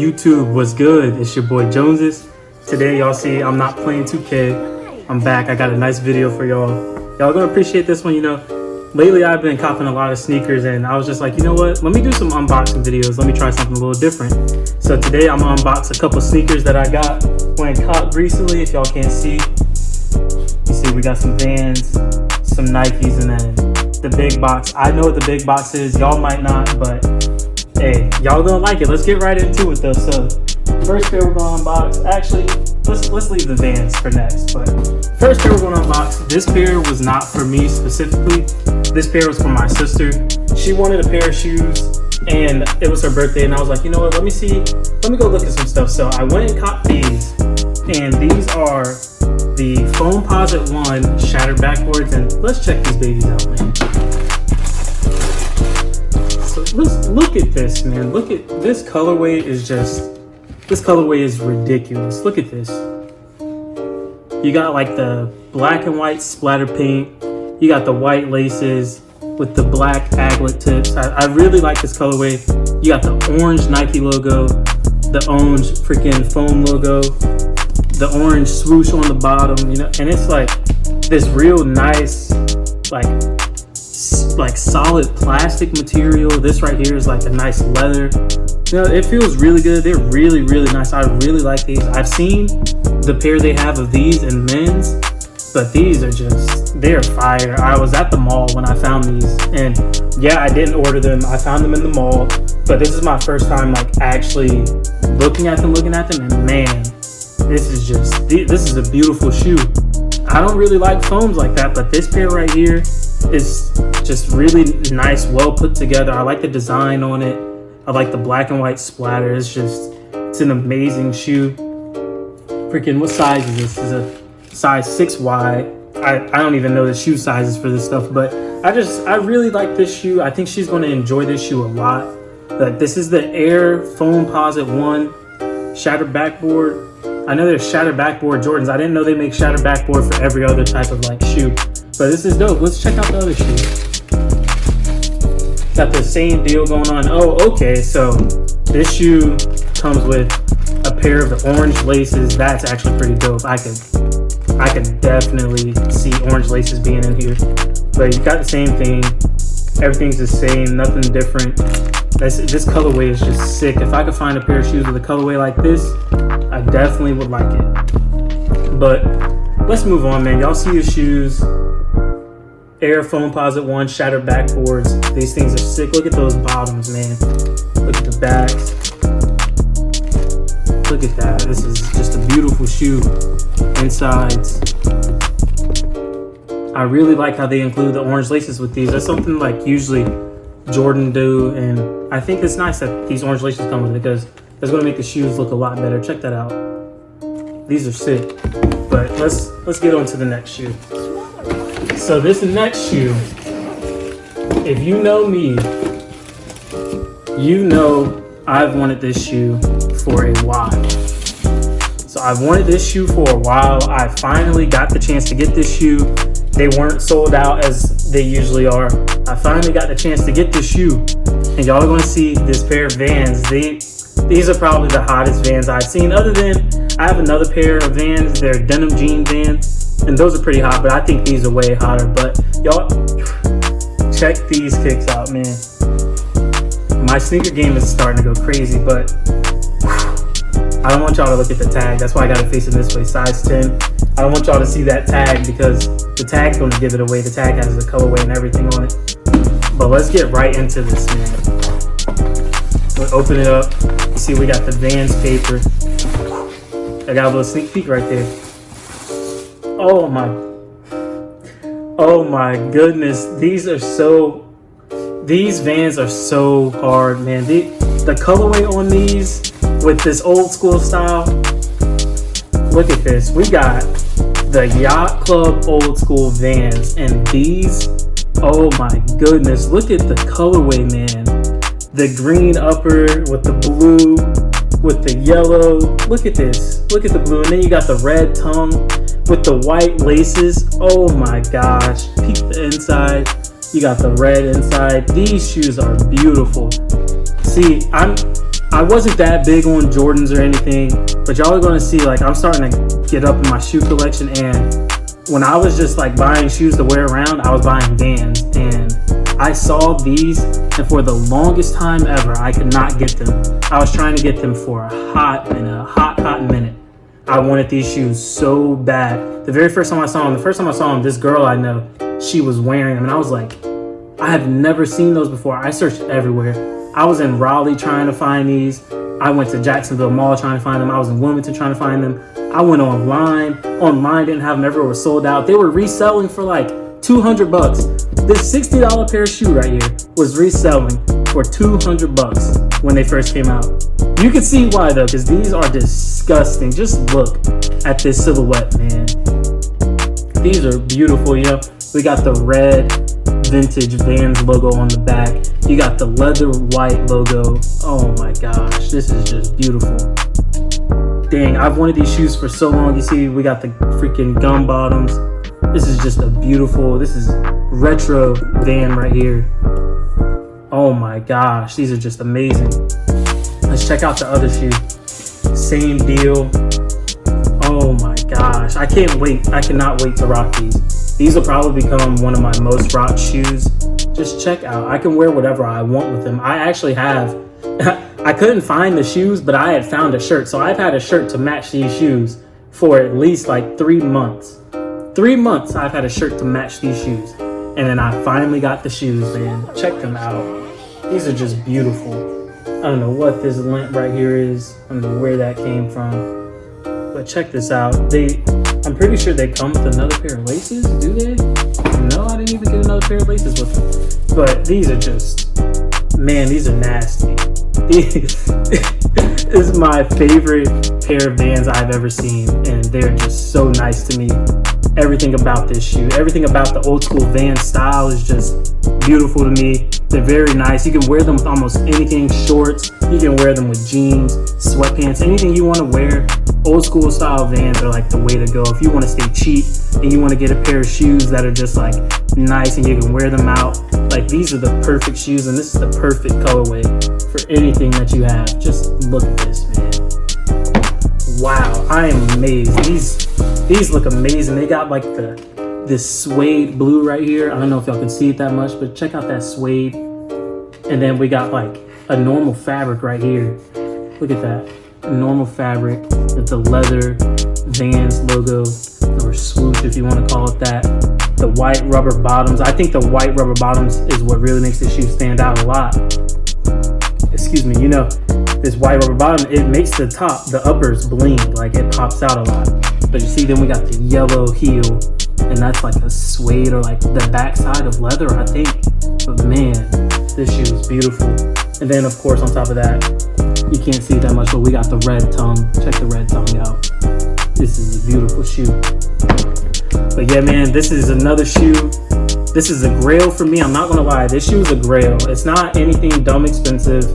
YouTube, what's good? It's your boy Joneses. Today y'all see I'm not playing 2K. I'm back. I got a nice video for y'all. Y'all gonna appreciate this one. You know, lately I've been copping a lot of sneakers and I was just like, you know what? Let me do some unboxing videos. Let me try something a little different. So today I'm gonna unbox a couple sneakers that I got when copped recently. If y'all can't see, you see we got some Vans, some Nikes, and then the big box. I know what the big box is. Y'all might not, but hey, y'all gonna like it. Let's get right into it though. So first pair we're gonna unbox. Actually, let's leave the Vans for next. But first pair we're gonna unbox. This pair was not for me specifically. This pair was for my sister. She wanted a pair of shoes and it was her birthday, and I was like, you know what? Let me go look at some stuff. So I went and copped these, and these are the Foamposite 1 shattered backboards, and let's check these babies out, man. So let's look at this, man. Look at this colorway. This colorway is ridiculous. Look at this. You got like the black and white splatter paint. You got the white laces with the black aglet tips. I really like this colorway. You got the orange Nike logo, the orange freaking foam logo, the orange swoosh on the bottom, you know, and it's like this real nice, like solid plastic material. This right here is like a nice leather. You know, it feels really good. They're really, really nice. I really like these. I've seen the pair they have of these in men's, but these are they're fire. I was at the mall when I found these, and yeah, I didn't order them. I found them in the mall, but this is my first time like actually looking at them, and man, this is a beautiful shoe. I don't really like foams like that, but this pair right here is just really nice, well put together. I like the design on it. I like the black and white splatter. It's an amazing shoe. Freaking, what size is this? Is a size 6Y. I don't even know the shoe sizes for this stuff, but I really like this shoe. I think she's going to enjoy this shoe a lot. This is the Air Foamposite 1 shattered backboard. I know there's shattered backboard Jordans. I didn't know they make shattered backboard for every other type of like shoe, but this is dope. Let's check out the other shoe. Got the same deal going on. Oh, okay. So this shoe comes with a pair of the orange laces. That's actually pretty dope. I could definitely see orange laces being in here, but you got the same thing. Everything's the same, nothing different. This colorway is just sick. If I could find a pair of shoes with a colorway like this, I definitely would like it. But let's move on, man. Y'all see the shoes. Air Foamposite 1 shattered backboards. These things are sick. Look at those bottoms, man. Look at the backs. Look at that. This is just a beautiful shoe. Insides. I really like how they include the orange laces with these. That's something like usually Jordan do, and I think it's nice that these orange laces come with it because it's going to make the shoes look a lot better. Check that out. These are sick. But let's get on to the next shoe. So this next shoe, if you know me, you know I've wanted this shoe for a while. So I've wanted this shoe for a while. I finally got the chance to get this shoe. They weren't sold out as they usually are. I finally got the chance to get this shoe, and y'all are going to see this pair of Vans. These are probably the hottest Vans I've seen, other than I have another pair of Vans. They're denim jean Vans, and those are pretty hot, but I think these are way hotter. But y'all, check these kicks out, man. My sneaker game is starting to go crazy, but I don't want y'all to look at the tag. That's why I got it facing this way, size 10. I don't want y'all to see that tag because the tag's going to give it away. The tag has the colorway and everything on it. But let's get right into this, man. We'll open it up. You see we got the Vans paper. I got a little sneak peek right there. Oh my goodness. These Vans are so hard, man. The colorway on these with this old school style. Look at this. We got the Yacht Club old school Vans, and these, oh my goodness, look at the colorway, man. The green upper with the blue, with the yellow. Look at this. Look at the blue, and then you got the red tongue with the white laces. Oh my gosh. Peek the inside. You got the red inside. These shoes are beautiful. See, I wasn't that big on Jordans or anything, but y'all are gonna see, like, I'm starting to get up in my shoe collection, and when I was just like buying shoes to wear around, I was buying Vans, and I saw these, and for the longest time ever, I could not get them. I was trying to get them for a hot minute. I wanted these shoes so bad. The very first time I saw them, this girl I know, she was wearing them, and I was like, I have never seen those before. I searched everywhere. I was in Raleigh trying to find these. I went to Jacksonville Mall trying to find them. I was in Wilmington trying to find them. I went online. Online didn't have them everywhere. Was sold out. They were reselling for like $200. This $60 pair of shoe right here was reselling for $200 when they first came out. You can see why though, because these are disgusting. Just look at this silhouette, man. These are beautiful, you know. We got the red vintage Vans logo on the back. You got the leather white logo. Oh my gosh, this is just beautiful. Dang, I've wanted these shoes for so long. You see, we got the freaking gum bottoms. This is just a beautiful, this is retro Van right here. Oh my gosh, these are just amazing. Let's check out the other shoe. Same deal. Oh my gosh, I can't wait. I cannot wait to rock these. These will probably become one of my most rocked shoes. Just check out. I can wear whatever I want with them. I actually have. I couldn't find the shoes, but I had found a shirt. So I've had a shirt to match these shoes for at least like 3 months. 3 months I've had a shirt to match these shoes. And then I finally got the shoes, man. Check them out. These are just beautiful. I don't know what this lint right here is. I don't know where that came from. But check this out. I'm pretty sure they come with another pair of laces. Do they? No, I didn't even get another pair of laces with them. But these are just, man, these are nasty. This is my favorite pair of Vans I've ever seen, and they're just so nice to me. Everything about this shoe, everything about the old school Van style is just beautiful to me. They're very nice. You can wear them with almost anything, shorts. You can wear them with jeans, sweatpants, anything you want to wear. Old school style Vans are like the way to go. If you want to stay cheap and you want to get a pair of shoes that are just like nice and you can wear them out, like these are the perfect shoes, and this is the perfect colorway for anything that you have. Just look at this, man. Wow, I am amazed. These look amazing. They got like this suede blue right here. I don't know if y'all can see it that much, but check out that suede. And then we got like a normal fabric right here. Look at that. A normal fabric with the leather Vans logo, or swoosh if you want to call it that. The white rubber bottoms. I think the white rubber bottoms is what really makes this shoe stand out a lot. Excuse me, you know, this white rubber bottom, it makes the top, the uppers bling, like it pops out a lot. But you see, then we got the yellow heel, and that's like a suede or like the backside of leather, I think. But man, this shoe is beautiful. And then of course on top of that, you can't see it that much, but we got the red tongue. Check the red tongue out. This is a beautiful shoe. But yeah, man, this is another shoe. This is a grail for me. I'm not gonna lie, this shoe is a grail. It's not anything dumb expensive,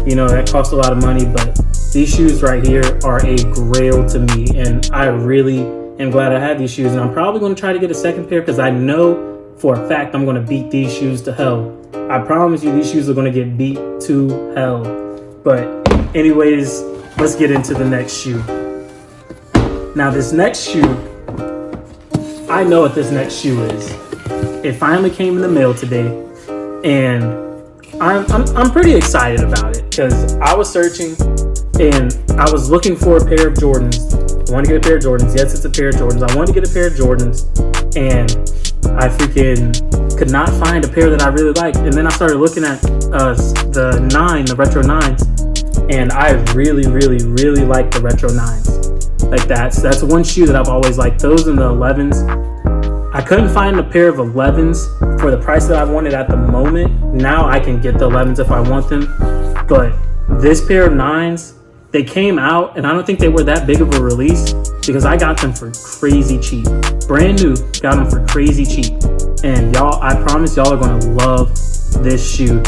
you know, that costs a lot of money, but these shoes right here are a grail to me, and I really am glad I have these shoes. And I'm probably gonna try to get a second pair because I know for a fact I'm gonna beat these shoes to hell. I promise you, these shoes are gonna get beat to hell. But anyways, let's get into the next shoe. Now this next shoe, I know what this next shoe is. It finally came in the mail today, and I'm pretty excited about it because I was searching and I was looking for a pair of Jordans. I want to get a pair of Jordans. Yes, it's a pair of Jordans. I want to get a pair of Jordans, and I freaking could not find a pair that I really liked. And then I started looking at the retro 9s, and I really, really, really like the retro 9s. Like that's one shoe that I've always liked. Those and the 11s. I couldn't find a pair of 11s for the price that I wanted at the moment. Now I can get the 11s if I want them. But this pair of 9s, they came out, and I don't think they were that big of a release because I got them for crazy cheap. Brand new, got them for crazy cheap. And y'all, I promise y'all are gonna love this shoe.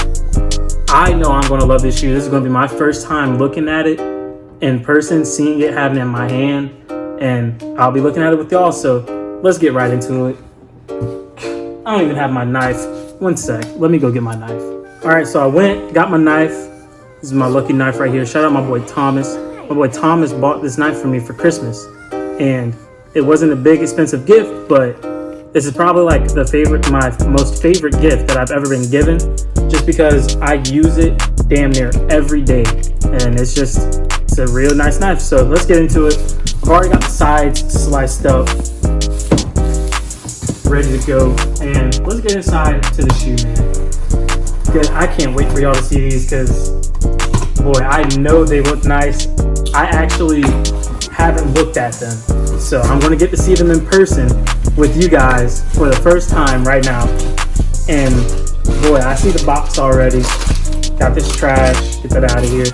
I know I'm gonna love this shoe. This is gonna be my first time looking at it in person, seeing it, having it in my hand, and I'll be looking at it with y'all. So let's get right into it. I don't even have my knife. One sec, let me go get my knife. All right, so I went, got my knife, This is my lucky knife right here. Shout out my boy Thomas. My boy Thomas bought this knife for me for Christmas. And it wasn't a big expensive gift, but this is probably like my most favorite gift that I've ever been given, just because I use it damn near every day. And it's a real nice knife. So let's get into it. I've already got the sides sliced up, ready to go. And let's get inside to the shoe, man. Good. I can't wait for y'all to see these because, boy, I know they look nice. I actually haven't looked at them, so I'm going to get to see them in person with you guys for the first time right now. And boy, I see the box already. Got this trash, get that out of here.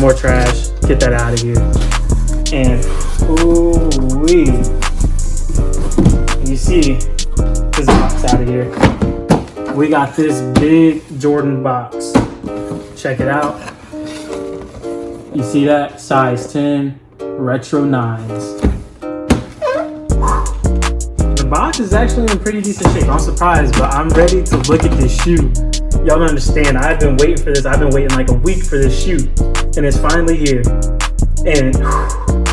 More trash, get that out of here. And ooh-wee, you see this box out of here. We got this big Jordan box. Check it out. You see that? Size 10, retro 9s. The box is actually in pretty decent shape. I'm surprised, but I'm ready to look at this shoe. Y'all don't understand. I've been waiting for this. I've been waiting like a week for this shoe, and it's finally here. And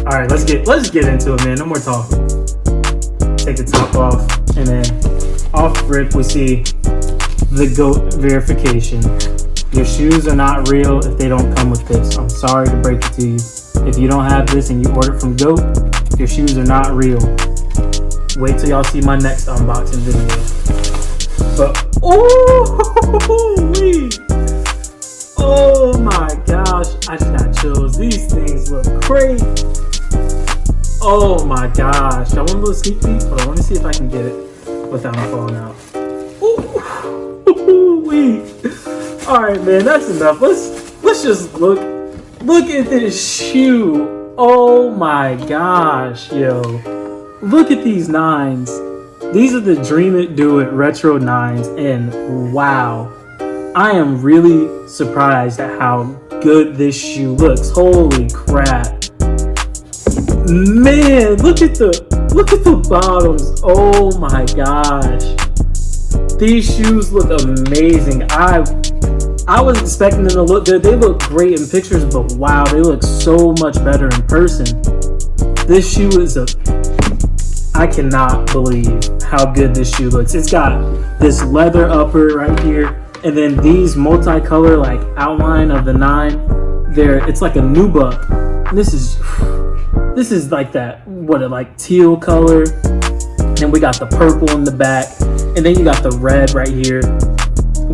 all right, let's get into it, man. No more talking. Take the top off, and then off rip we see the GOAT verification. Your shoes are not real if they don't come with this. I'm sorry to break it to you. If you don't have this and you order from GOAT, your shoes are not real. Wait till y'all see my next unboxing video. But oh my gosh, I just got chills. These things look great. Oh my gosh. I want a little sneak peek. Hold on, let me see if I can get it without them falling out. All right, man, that's enough. Let's just look at this shoe. Oh my gosh, yo. Look at these 9s. These are the Dream It Do It retro 9s, and wow. I am really surprised at how good this shoe looks. Holy crap. Man, look at the bottoms. Oh my gosh. These shoes look amazing. I was expecting them to look good. They look great in pictures, but wow, they look so much better in person. This shoe is I cannot believe how good this shoe looks. It's got this leather upper right here, and then these multicolor like outline of the 9. It's like a nubuck. This is like that, like teal color. Then we got the purple in the back, and then you got the red right here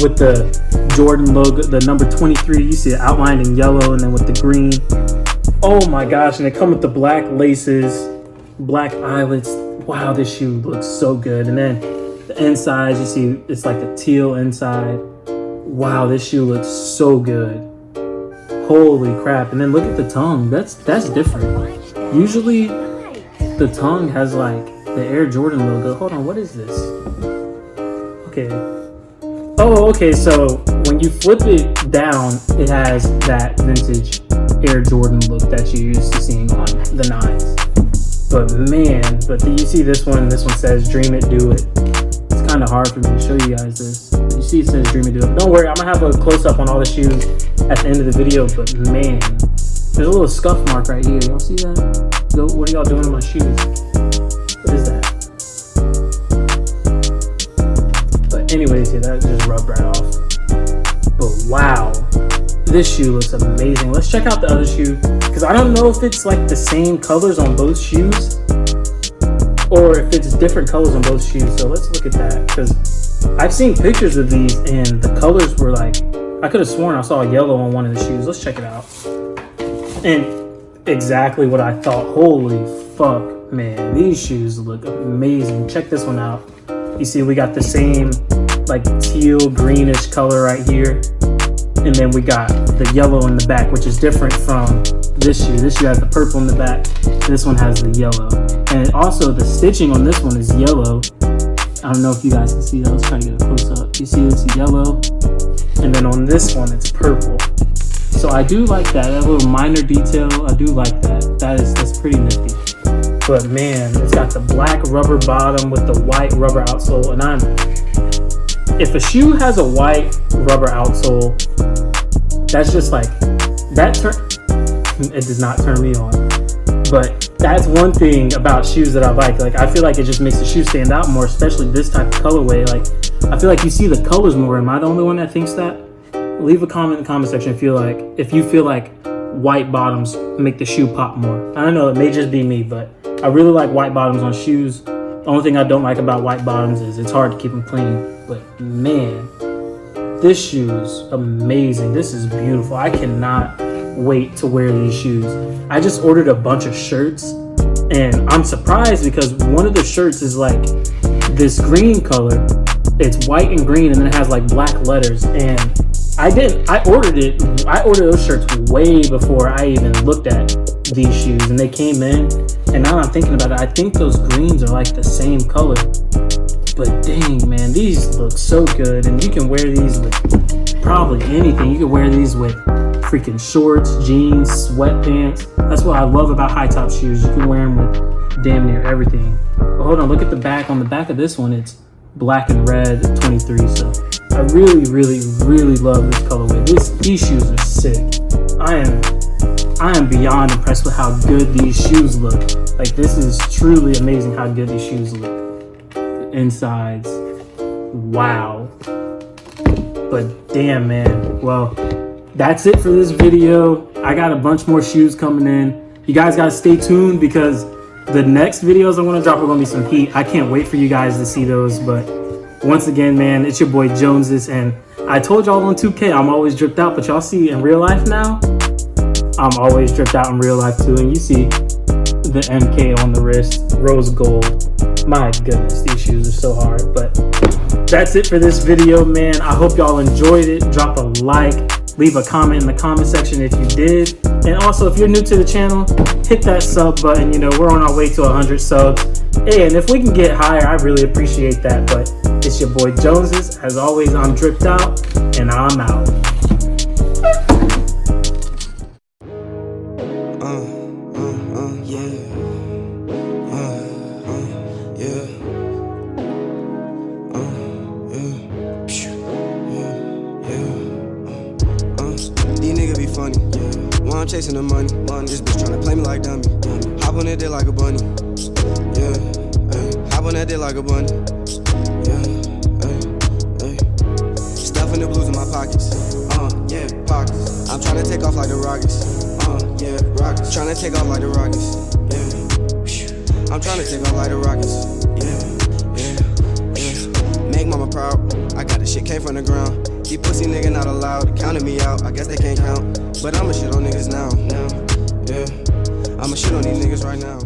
with the Jordan logo, the number 23. You see it outlined in yellow, and then with the green. Oh my gosh, and they come with the black laces, black eyelets. Wow, this shoe looks so good. And then the inside, you see it's like a teal inside. Wow, this shoe looks so good. Holy crap. And then look at the tongue. That's different. Usually the tongue has like the Air Jordan logo. Hold on, what is this? Okay. Oh, okay, so when you flip it down, it has that vintage Air Jordan look that you're used to seeing on the 9s. But man, you see this one says Dream It, Do It. It's kind of hard for me to show you guys this. You see it says Dream It, Do It. Don't worry, I'm gonna have a close-up on all the shoes at the end of the video, but man, there's a little scuff mark right here. Y'all see that? What are y'all doing to my shoes? What is that? But anyways, yeah, that just rubbed right off. But wow, this shoe looks amazing. Let's check out the other shoe, because I don't know if it's like the same colors on both shoes or if it's different colors on both shoes. So let's look at that, because I've seen pictures of these and the colors were like, I could have sworn I saw yellow on one of the shoes. Let's check it out. And exactly what I thought. Holy fuck, man, these shoes look amazing. Check this one out. You see we got the same like teal greenish color right here, and then we got the yellow in the back, which is different from this shoe. This shoe has the purple in the back, this one has the yellow. And also the stitching on this one is yellow. I don't know if you guys can see that. Let's try to get a close up. You see it's yellow, and then on this one it's purple. So I do like that little minor detail. I do like that. That's pretty nifty. But man, it's got the black rubber bottom with the white rubber outsole. And if a shoe has a white rubber outsole, That's just like, it does not turn me on. But that's one thing about shoes that I like. Like, I feel like it just makes the shoe stand out more, especially this type of colorway. Like, I feel like you see the colors more. Am I the only one that thinks that? Leave a comment in the comment section if you feel like white bottoms make the shoe pop more. I don't know, it may just be me, but I really like white bottoms on shoes. The only thing I don't like about white bottoms is it's hard to keep them clean. But man, this shoe is amazing. This is beautiful. I cannot wait to wear these shoes. I just ordered a bunch of shirts and I'm surprised because one of the shirts is like this green color. It's white and green and then it has like black letters, and I ordered those shirts way before I even looked at these shoes, and they came in, and now I'm thinking about it, I think those greens are like the same color. But dang, man, these look so good, and you can wear these with probably anything. You can wear these with freaking shorts, jeans, sweatpants. That's what I love about high top shoes. You can wear them with damn near everything. But hold on, look at the back. On the back of this one, it's black and red 23. So I really, really, really love this colorway. These shoes are sick. I am beyond impressed with how good these shoes look. Like, this is truly amazing how good these shoes look. The insides, wow. But damn, man. Well, that's it for this video. I got a bunch more shoes coming in. You guys gotta stay tuned because the next videos I'm gonna drop are gonna be some heat. I can't wait for you guys to see those. But once again, man, it's your boy Joneses, and I told y'all on 2K I'm always dripped out, but y'all see in real life now, I'm always dripped out in real life too. And you see the MK on the wrist, rose gold. My goodness, these shoes are so hard. But that's it for this video, man. I hope y'all enjoyed it. Drop a like, leave a comment in the comment section if you did. And also, if you're new to the channel, hit that sub button. You know, we're on our way to 100 subs. Hey, and if we can get higher, I really appreciate that. But it's your boy Joneses. As always, I'm dripped out, and I'm out. These niggas be funny. Why I'm chasing the money? This bitch tryna play me like dummy. Hop on that dick like a bunny. Yeah, hop on that dick like a bunny. Yeah, stuffing the blues in my pockets. Yeah, pockets. I'm tryna take off like the Rockets. Yeah, Rockets. Tryna take off like the Rockets. Yeah, I'm tryna take off like the Rockets. Yeah. Make mama proud. I got the shit came from the ground. These pussy nigga not allowed. Counting me out. I guess they can't count. But I'ma shit on niggas now. Yeah, I'ma shit on these niggas right now.